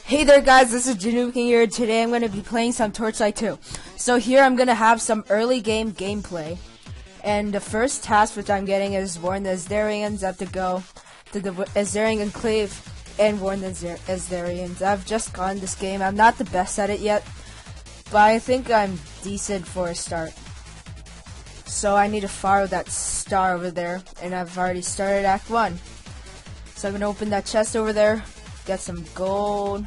Hey there guys, this is Janu King here. Today I'm going to be playing some Torchlight 2. So here I'm going to have some early game gameplay. And the first task which I'm getting is warn the Asdarians. I have to go to the Asdarian Enclave and warn the Asdarians. I've just gotten this game. I'm not the best at it yet, but I think I'm decent for a start. So I need to follow that star over there, and I've already started Act 1. So I'm going to open that chest over there. Get some gold.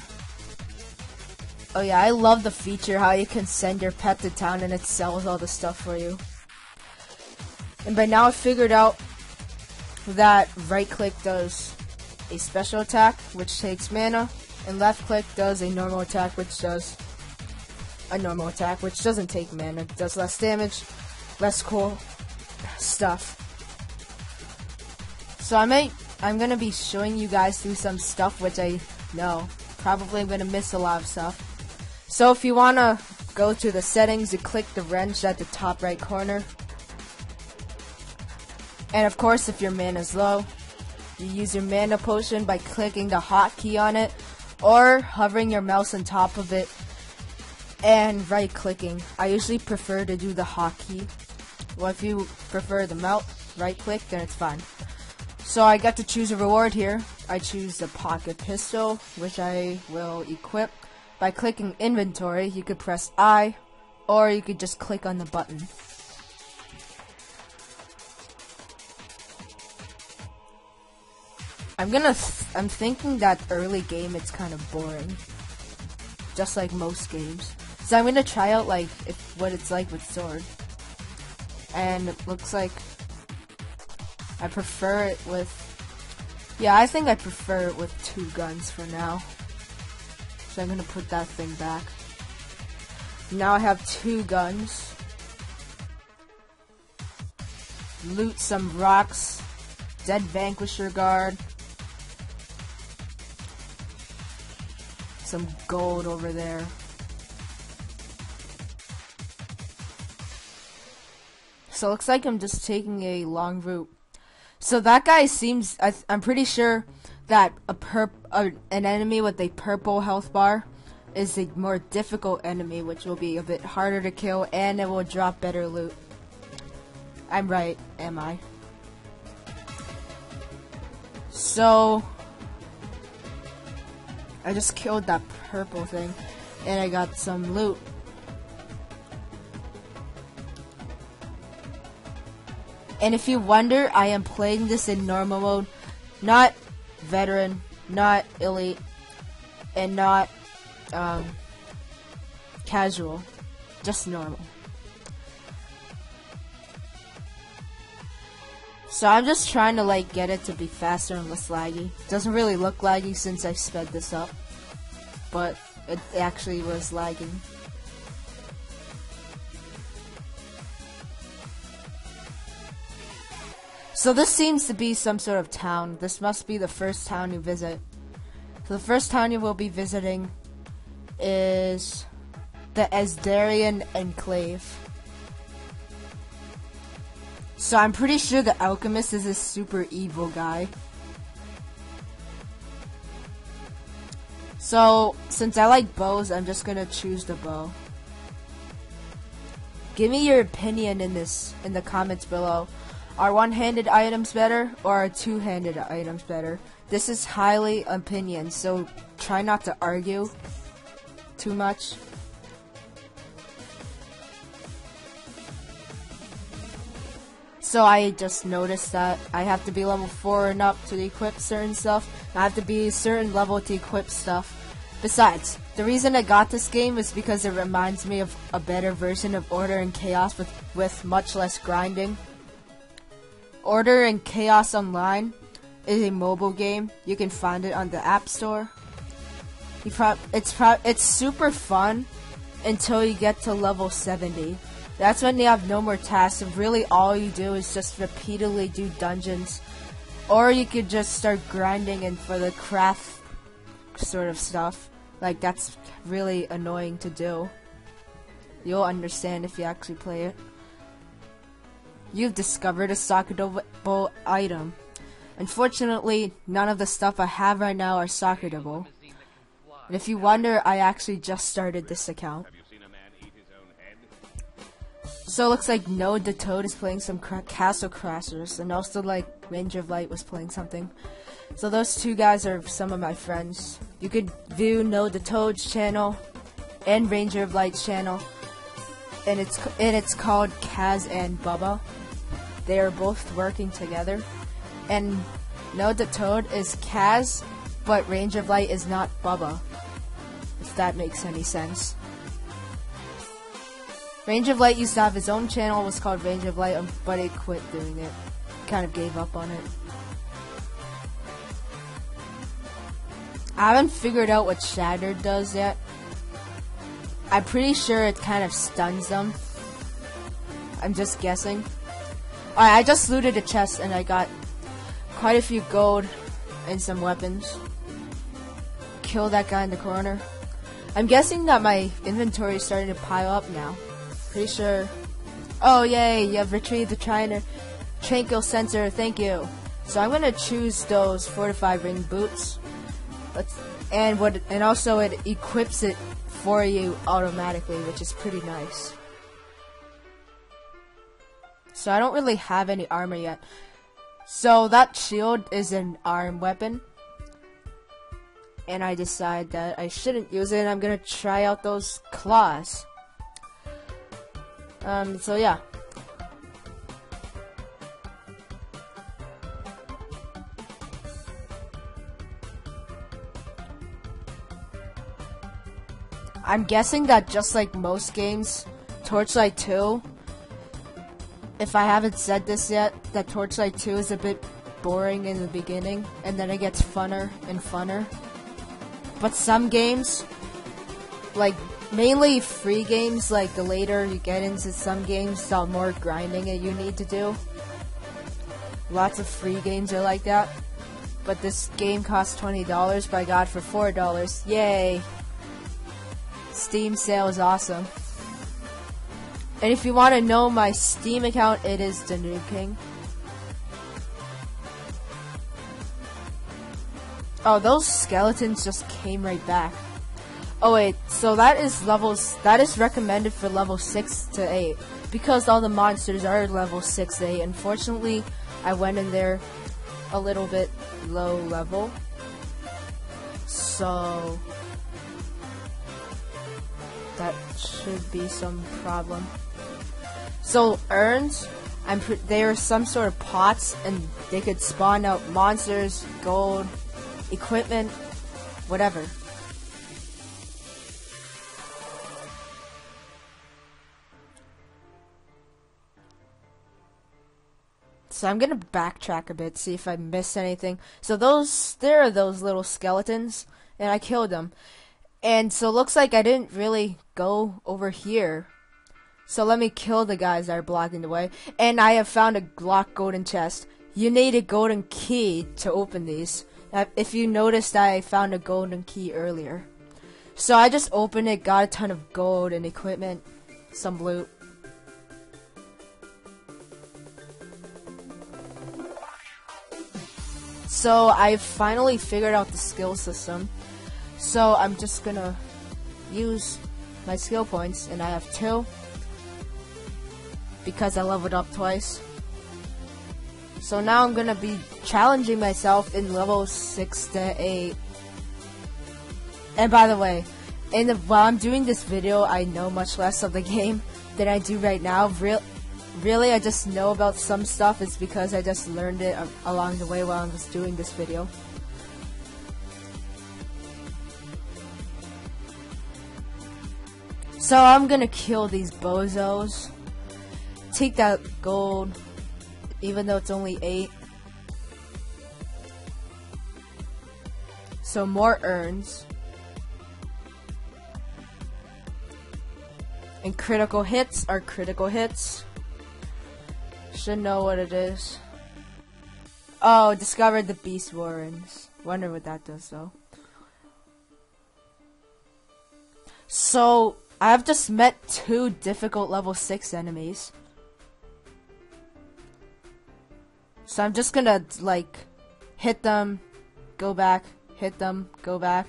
Oh yeah, I love the feature how you can send your pet to town and it sells all the stuff for you. And by now I figured out that right click does a special attack which takes mana, and left click does a normal attack which does a normal attack which doesn't take mana. It does less damage, less cool stuff. So I'm gonna be showing you guys through some stuff which I know probably I'm gonna miss a lot of stuff. So if you wanna go to the settings, you click the wrench at the top right corner. And of course, if your mana is low, you use your mana potion by clicking the hotkey on it or hovering your mouse on top of it and right clicking. I usually prefer to do the hotkey. Well, if you prefer the right click, then it's fine. So I got to choose a reward here. I choose the pocket pistol, which I will equip by clicking inventory. You could press I, or you could just click on the button. I'm thinking that early game it's kind of boring, just like most games. So I'm gonna try out what it's like with sword, and it looks like I prefer it with. Yeah, I think I prefer it with 2 guns for now. So I'm gonna put that thing back. Now I have 2 guns. Loot some rocks. Dead Vanquisher Guard. Some gold over there. So it looks like I'm just taking a long route. So that guy seems, I'm pretty sure that an enemy with a purple health bar is a more difficult enemy, which will be a bit harder to kill, and it will drop better loot. I'm right, am I? So I just killed that purple thing, and I got some loot. And if you wonder, I am playing this in normal mode, not veteran, not elite, and not casual, just normal. So I'm just trying to get it to be faster and less laggy. Doesn't really look laggy since I sped this up, but it actually was lagging. So this seems to be some sort of town. This must be the first town you visit. So the first town you will be visiting is the Asdarian Enclave. So I'm pretty sure the alchemist is a super evil guy. So since I like bows, I'm just gonna choose the bow. Give me your opinion in the comments below. Are one-handed items better, or are two-handed items better? This is highly opinion, so try not to argue too much. So I just noticed that I have to be level 4 and up to equip certain stuff. I have to be a certain level to equip stuff. Besides, the reason I got this game is because it reminds me of a better version of Order and Chaos with much less grinding. Order and Chaos Online is a mobile game. You can find it on the App Store. It's super fun until you get to level 70. That's when you have no more tasks, and really all you do is just repeatedly do dungeons. Or you could just start grinding and for the craft sort of stuff. That's really annoying to do. You'll understand if you actually play it. You've discovered a socketable item. Unfortunately, none of the stuff I have right now are socketable. And if you wonder, I actually just started this account. So it looks like Node the Toad is playing some Castle Crashers, and also like Ranger of Light was playing something. So those two guys are some of my friends. You could view Node the Toad's channel and Ranger of Light's channel, and it's called Kaz and Bubba. They are both working together, and Node the Toad is Kaz, but Ranger of Light is not Bubba, if that makes any sense. Ranger of Light used to have his own channel, it was called Ranger of Light, but he quit doing it. Kind of gave up on it. I haven't figured out what Shattered does yet. I'm pretty sure it kind of stuns them. I'm just guessing. Alright, I just looted a chest and I got quite a few gold and some weapons. Kill that guy in the corner. I'm guessing that my inventory is starting to pile up now. Pretty sure. Oh yay, you have retrieved the tranquil sensor, thank you. So I'm gonna choose those fortified ring boots. And also it equips it for you automatically, which is pretty nice. So I don't really have any armor yet. So that shield is an arm weapon. And I decide that I shouldn't use it, and I'm gonna try out those claws. So yeah. I'm guessing that just like most games, Torchlight 2, if I haven't said this yet, that Torchlight 2 is a bit boring in the beginning, and then it gets funner and funner. But some games, like mainly free games, like the later you get into some games, the more grinding you need to do. Lots of free games are like that. But this game costs $20, but I got it for $4. Yay! Steam sale is awesome. And if you want to know my Steam account, it is the Noob King. Oh, those skeletons just came right back. Oh wait, so that is recommended for level 6 to 8 because all the monsters are level 6 to 8. Unfortunately, I went in there a little bit low level. So that should be some problem. So urns, they are some sort of pots, and they could spawn out monsters, gold, equipment, whatever. So I'm gonna backtrack a bit, see if I missed anything. So there are those little skeletons, and I killed them. And so it looks like I didn't really go over here. So let me kill the guys that are blocking the way. And I have found a locked golden chest. You need a golden key to open these. If you noticed, I found a golden key earlier. So I just opened it, got a ton of gold and equipment, some loot. So I finally figured out the skill system. So I'm just gonna use my skill points, and I have 2 because I leveled up twice. So now I'm gonna be challenging myself in level 6 to 8. And by the way, while I'm doing this video, I know much less of the game than I do right now. Really, I just know about some stuff. It's because I just learned it along the way while I was doing this video. So I'm gonna kill these bozos. Take that gold, even though it's only 8. So more urns. And critical hits are critical hits. Should know what it is. Oh, discovered the Beast Warrens. Wonder what that does though. So I have just met 2 difficult level 6 enemies. So I'm just gonna like hit them, go back, hit them, go back.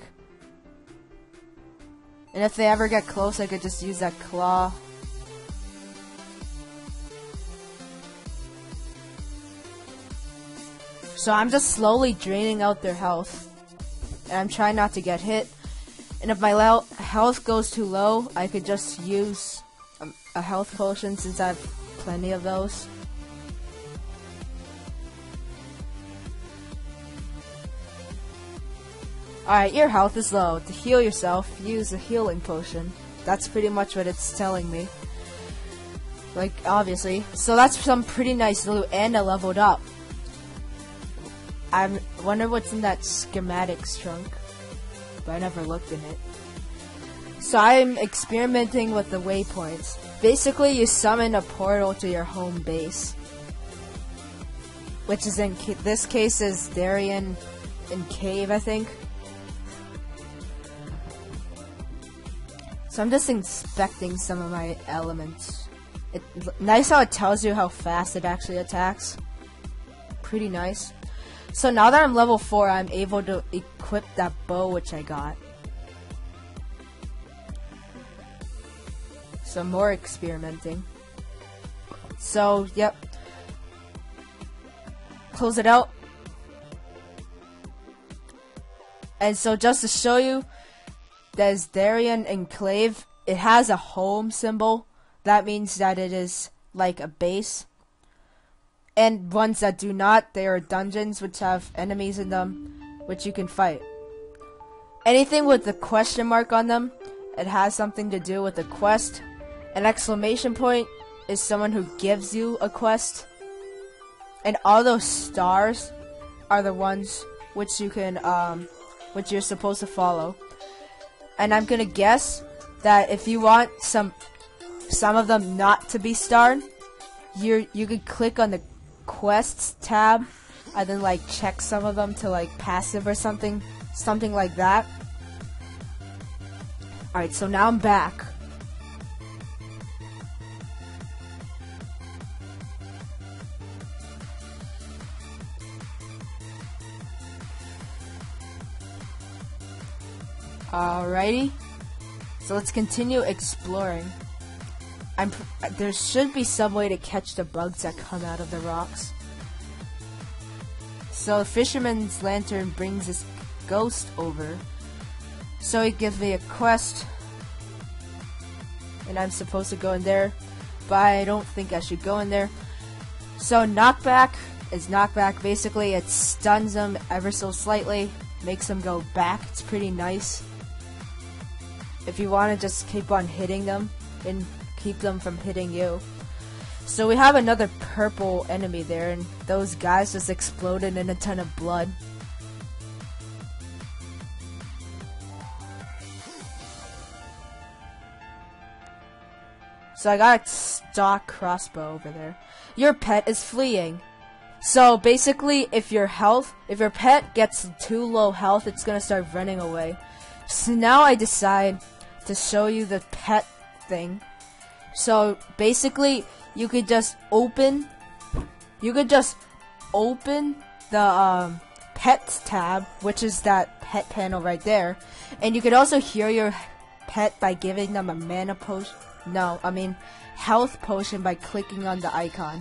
And if they ever get close, I could just use that claw. So I'm just slowly draining out their health. And I'm trying not to get hit. And if my health goes too low, I could just use a health potion since I have plenty of those. Alright, your health is low. To heal yourself, use a healing potion. That's pretty much what it's telling me. Like, obviously. So that's some pretty nice loot, and I leveled up. I wonder what's in that schematics trunk. But I never looked in it. So I'm experimenting with the waypoints. Basically, you summon a portal to your home base. Which is in this case is Darien in Cave, I think. So I'm just inspecting some of my elements. Nice how it tells you how fast it actually attacks. Pretty nice. So now that I'm level 4, I'm able to equip that bow which I got. So more experimenting. So, yep. Close it out. And so just to show you, there's Darien Enclave. It has a home symbol. That means that it is like a base. And ones that do not, they are dungeons which have enemies in them, which you can fight. Anything with the question mark on them, it has something to do with a quest. An exclamation point is someone who gives you a quest. And all those stars are the ones which you can, which you're supposed to follow. And I'm gonna guess that if you want some of them not to be starred, you could click on the quests tab and then like check some of them to like passive or something like that. Alright, so now I'm back. Alrighty, so let's continue exploring. There should be some way to catch the bugs that come out of the rocks. So the fisherman's lantern brings this ghost over. So he gives me a quest, and I'm supposed to go in there, but I don't think I should go in there. So knockback is knockback. Basically, it stuns them ever so slightly, makes them go back. It's pretty nice. If you want to just keep on hitting them and keep them from hitting you. So we have another purple enemy there, and those guys just exploded in a ton of blood. So I got a stock crossbow over there. Your pet is fleeing. So basically, if your pet gets too low health, it's gonna start running away. So now I decide to show you the pet thing. So basically, you could just open the pets tab, which is that pet panel right there, and you could also heal your pet by giving them a mana potion. No, I mean health potion by clicking on the icon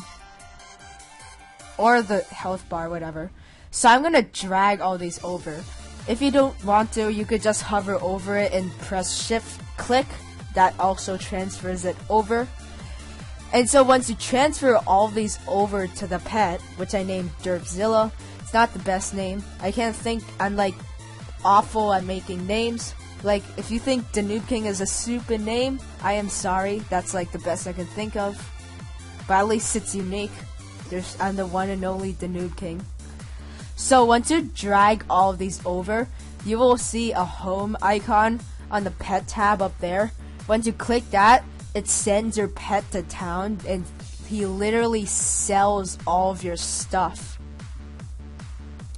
or the health bar, whatever. So I'm gonna drag all these over. If you don't want to, you could just hover over it and press shift click. That also transfers it over. And so once you transfer all these over to the pet, which I named Derpzilla, it's not the best name. I can't think, I'm like awful at making names. Like, if you think the Noob King is a stupid name, I am sorry. That's like the best I can think of. But at least it's unique. I'm the one and only the Noob King. So once you drag all of these over, you will see a home icon on the pet tab up there. Once you click that, it sends your pet to town, and he literally sells all of your stuff.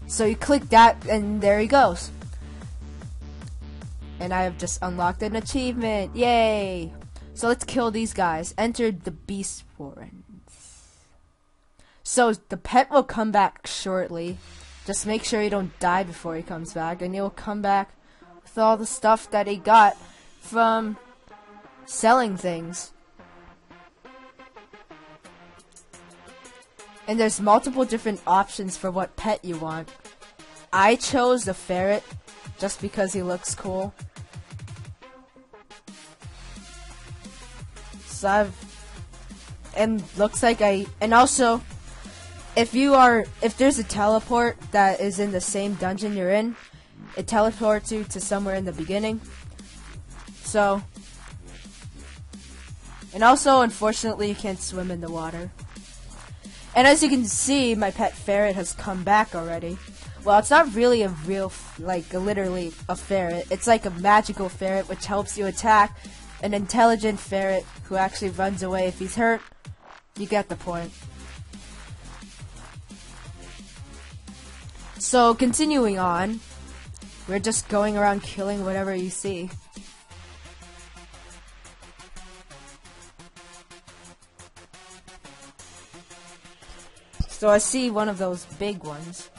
So you click that, and there he goes. And I have just unlocked an achievement. Yay! So let's kill these guys. Enter the Beast Warrens. So the pet will come back shortly. Just make sure you don't die before he comes back, and he'll come back with all the stuff that he got from selling things. And there's multiple different options for what pet you want. I chose the ferret just because he looks cool. So and looks like and also if there's a teleport that is in the same dungeon you're in, it teleports you to somewhere in the beginning. So, and also unfortunately you can't swim in the water. And as you can see, my pet ferret has come back already. Well, it's not really a real, literally a ferret. It's like a magical ferret which helps you attack an intelligent ferret who actually runs away if he's hurt. You get the point. So, continuing on, we're just going around killing whatever you see. So I see one of those big ones,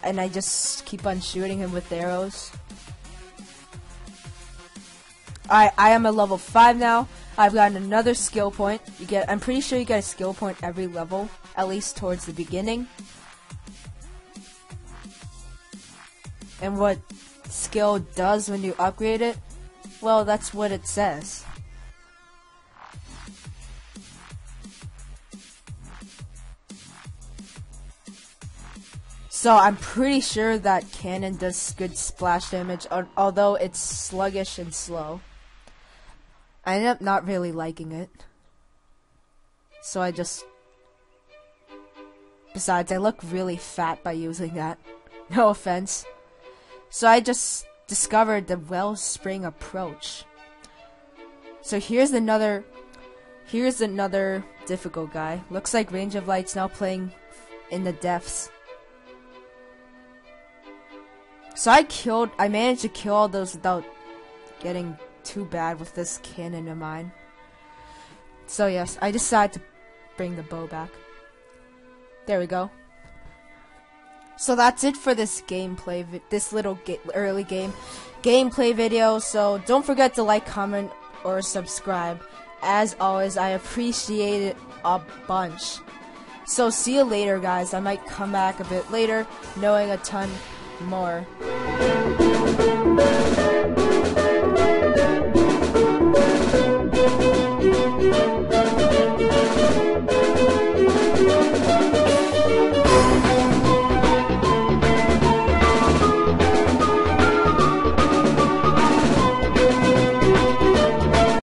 and I just keep on shooting him with arrows. I am at level 5 now. I've gotten another skill point. I'm pretty sure you get a skill point every level, at least towards the beginning. And what skill does when you upgrade it? Well, that's what it says. So I'm pretty sure that cannon does good splash damage, although it's sluggish and slow. I ended up not really liking it. So besides, I look really fat by using that. No offense. So I just discovered the Wellspring approach. So here's another difficult guy. Looks like Range of Light's now playing in the depths. So I managed to kill all those without getting too bad with this cannon of mine. So yes, I decided to bring the bow back. There we go. So that's it for this gameplay, this little early game gameplay video. So don't forget to like, comment, or subscribe. As always, I appreciate it a bunch. So see you later, guys. I might come back a bit later, knowing a ton more.